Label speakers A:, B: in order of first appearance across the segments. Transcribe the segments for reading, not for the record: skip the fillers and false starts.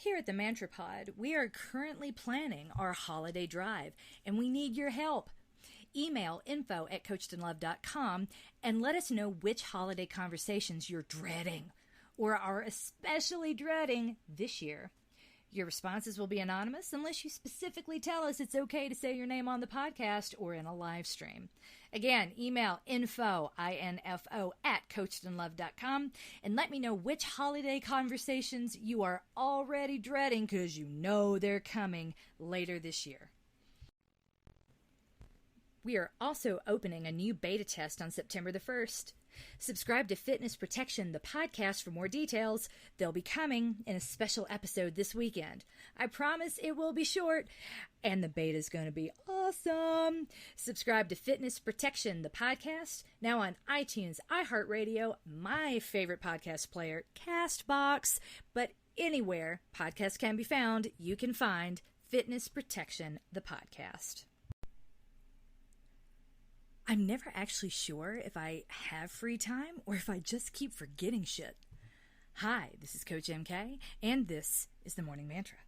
A: Here at the Mantra Pod, we are currently planning our holiday drive, and we need your help. Email info@coachedandloved.com and let us know which holiday conversations you're dreading or are especially dreading this year. Your responses will be anonymous unless you specifically tell us it's okay to say your name on the podcast or in a live stream. Again, email info, I-N-F-O, @coachedandloved.com and let me know which holiday conversations you are already dreading because you know they're coming later this year. We are also opening a new beta test on September the 1st. Subscribe to Fitness Protection, the podcast, for more details. They'll be coming in a special episode this weekend. I promise it will be short, and the beta is going to be awesome. Subscribe to Fitness Protection, the podcast, now on iTunes, iHeartRadio, my favorite podcast player, CastBox, but anywhere podcasts can be found, you can find Fitness Protection, the podcast. I'm never actually sure if I have free time or if I just keep forgetting shit. Hi, this is Coach MK, and this is the Morning Mantra.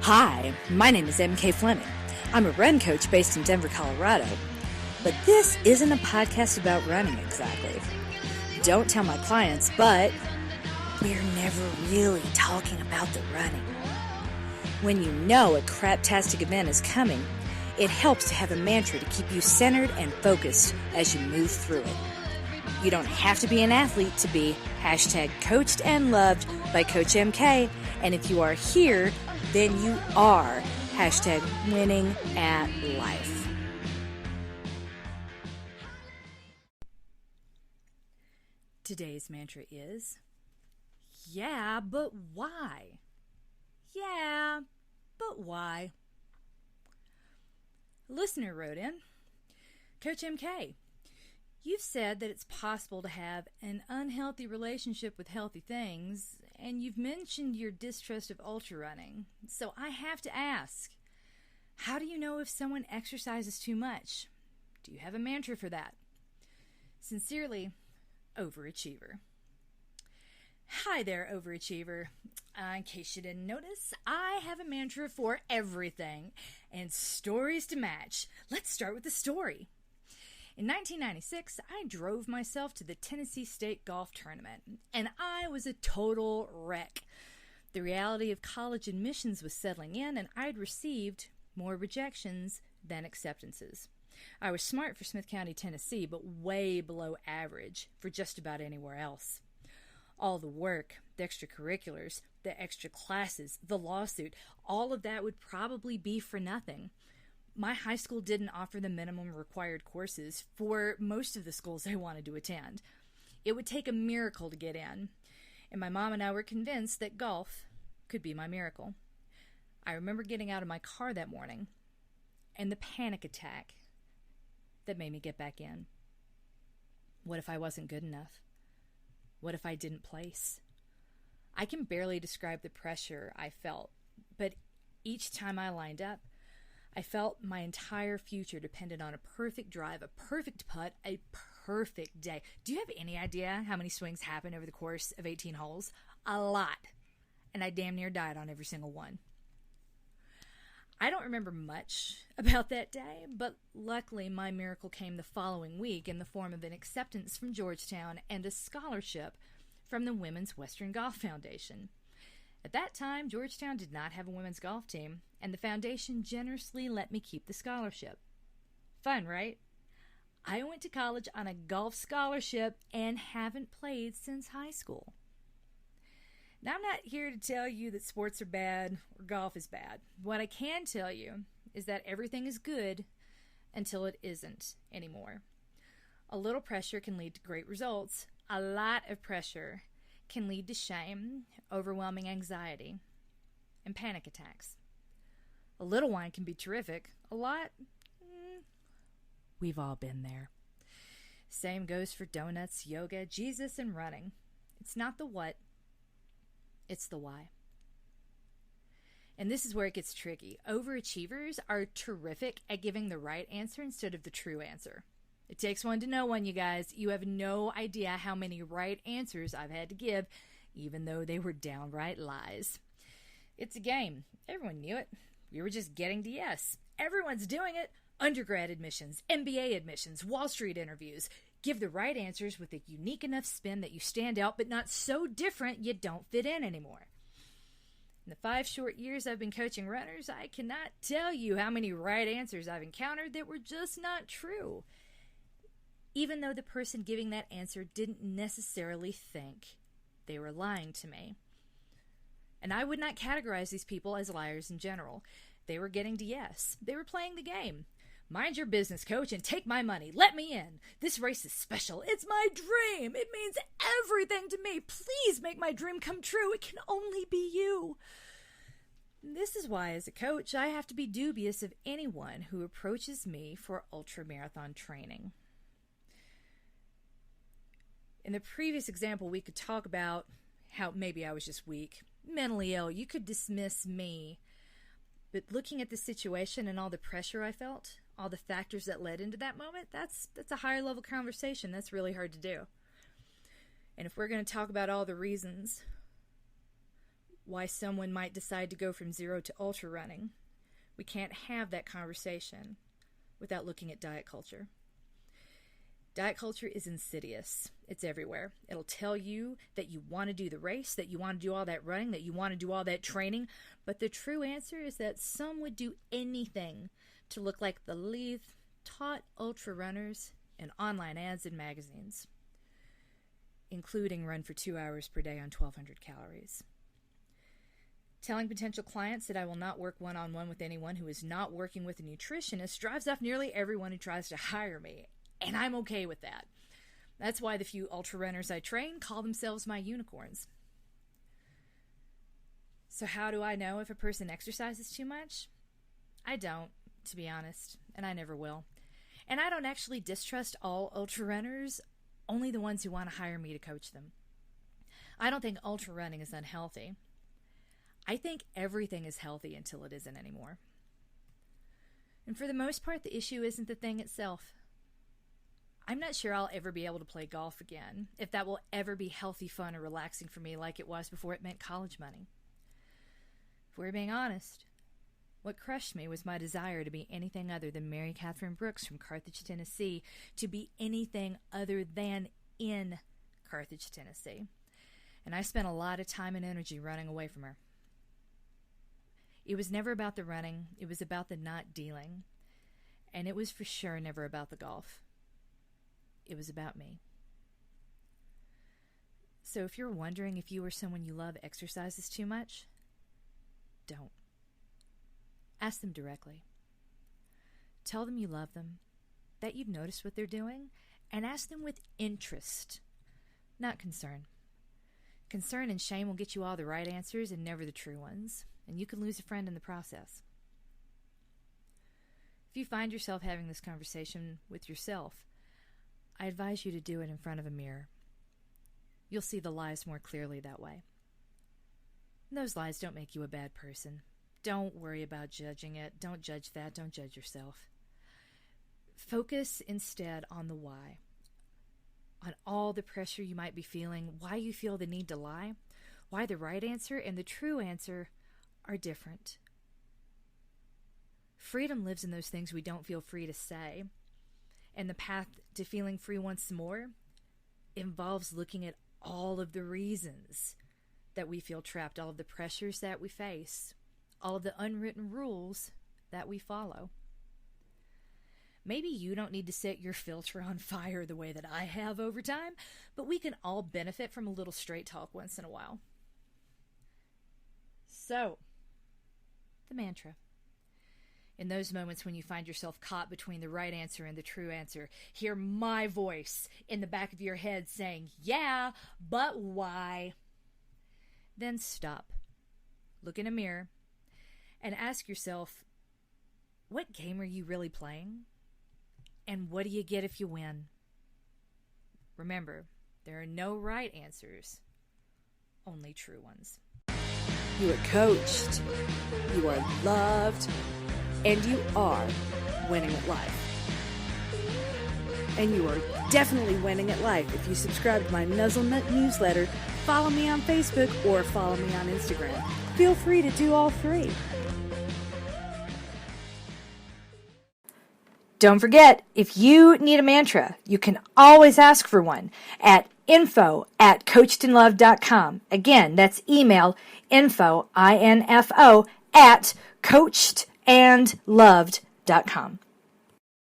B: Hi, my name is MK Fleming. I'm a run coach based in Denver, Colorado. But this isn't a podcast about running exactly. Don't tell my clients, but we're never really talking about the running. When you know a craptastic event is coming, it helps to have a mantra to keep you centered and focused as you move through it. You don't have to be an athlete to be #coached and loved by Coach MK. And if you are here, then you are #winning at life.
A: Today's mantra is, yeah, but why? Yeah, but why? A listener wrote in, Coach MK, you've said that it's possible to have an unhealthy relationship with healthy things, and you've mentioned your distrust of ultra running. So I have to ask, how do you know if someone exercises too much? Do you have a mantra for that? Sincerely, Overachiever. Hi there, Overachiever. In case you didn't notice, I have a mantra for everything and stories to match. Let's start with the story. In 1996, I drove myself to the Tennessee State Golf Tournament, and I was a total wreck. The reality of college admissions was settling in, and I'd received more rejections than acceptances. I was smart for Smith County, Tennessee, but way below average for just about anywhere else. All the work, the extracurriculars, the extra classes, the lawsuit, all of that would probably be for nothing. My high school didn't offer the minimum required courses for most of the schools I wanted to attend. It would take a miracle to get in, and my mom and I were convinced that golf could be my miracle. I remember getting out of my car that morning and the panic attack that made me get back in. What if I wasn't good enough? What if I didn't place? I can barely describe the pressure I felt, but each time I lined up, I felt my entire future depended on a perfect drive, a perfect putt, a perfect day. Do you have any idea how many swings happen over the course of 18 holes? A lot. And I damn near died on every single one. I don't remember much about that day, but luckily my miracle came the following week in the form of an acceptance from Georgetown and a scholarship from the Women's Western Golf Foundation. At that time, Georgetown did not have a women's golf team, and the foundation generously let me keep the scholarship. Fun, right? I went to college on a golf scholarship and haven't played since high school. Now, I'm not here to tell you that sports are bad or golf is bad. What I can tell you is that everything is good until it isn't anymore. A little pressure can lead to great results. A lot of pressure can lead to shame, overwhelming anxiety, and panic attacks. A little wine can be terrific. A lot, we've all been there. Same goes for donuts, yoga, Jesus, and running. It's not the what, it's the why. And this is where it gets tricky. Overachievers are terrific at giving the right answer instead of the true answer. It takes one to know one, you guys. You have no idea how many right answers I've had to give even though they were downright lies. It's a game. Everyone knew it. We were just getting to yes. Everyone's doing it. Undergrad admissions, MBA admissions, Wall Street interviews. Give the right answers with a unique enough spin that you stand out, but not so different you don't fit in anymore. In the 5 short years I've been coaching runners, I cannot tell you how many right answers I've encountered that were just not true, even though the person giving that answer didn't necessarily think they were lying to me. And I would not categorize these people as liars in general. They were getting to yes. They were playing the game. Mind your business, coach, and take my money. Let me in. This race is special. It's my dream. It means everything to me. Please make my dream come true. It can only be you. This is why, as a coach, I have to be dubious of anyone who approaches me for ultramarathon training. In the previous example, we could talk about how maybe I was just weak, mentally ill. You could dismiss me. But looking at the situation and all the pressure I felt, all the factors that led into that moment, that's a higher level conversation. That's really hard to do. And if we're going to talk about all the reasons why someone might decide to go from zero to ultra running, we can't have that conversation without looking at diet culture. Diet culture is insidious. It's everywhere. It'll tell you that you want to do the race, that you want to do all that running, that you want to do all that training. But the true answer is that some would do anything to look like the taught ultra runners in online ads and magazines, including run for 2 hours per day on 1,200 calories. Telling potential clients that I will not work one-on-one with anyone who is not working with a nutritionist drives off nearly everyone who tries to hire me. And I'm okay with that. That's why the few ultra runners I train call themselves my unicorns. So how do I know if a person exercises too much? I don't, to be honest, and I never will. And I don't actually distrust all ultra runners, only the ones who want to hire me to coach them. I don't think ultra running is unhealthy. I think everything is healthy until it isn't anymore. And for the most part, the issue isn't the thing itself. I'm not sure I'll ever be able to play golf again, if that will ever be healthy, fun, or relaxing for me like it was before it meant college money. If we're being honest, what crushed me was my desire to be anything other than Mary Catherine Brooks from Carthage, Tennessee, to be anything other than in Carthage, Tennessee. And I spent a lot of time and energy running away from her. It was never about the running, it was about the not dealing. And it was for sure never about the golf. It was about me. So if you're wondering if you or someone you love exercises too much, don't. Ask them directly. Tell them you love them, that you've noticed what they're doing, and ask them with interest, not concern. Concern and shame will get you all the right answers and never the true ones, and you can lose a friend in the process. If you find yourself having this conversation with yourself, I advise you to do it in front of a mirror. You'll see the lies more clearly that way. And those lies don't make you a bad person. Don't worry about judging it. Don't judge that. Don't judge yourself. Focus instead on the why. On all the pressure you might be feeling, why you feel the need to lie, why the right answer and the true answer are different. Freedom lives in those things we don't feel free to say. And the path to feeling free once more involves looking at all of the reasons that we feel trapped, all of the pressures that we face, all of the unwritten rules that we follow. Maybe you don't need to set your filter on fire the way that I have over time, but we can all benefit from a little straight talk once in a while. So, the mantra. In those moments when you find yourself caught between the right answer and the true answer, hear my voice in the back of your head saying, yeah, but why? Then stop, look in a mirror, and ask yourself, what game are you really playing? And what do you get if you win? Remember, there are no right answers, only true ones.
B: You are coached, you are loved, and you are winning at life. And you are definitely winning at life if you subscribe to my Nuzzlenut newsletter follow me on Facebook, or follow me on Instagram. Feel free to do all three. Don't forget, if you need a mantra, you can always ask for one at info@coachedandloved.com. Again, that's email info, INFO, at coachedandloved.com.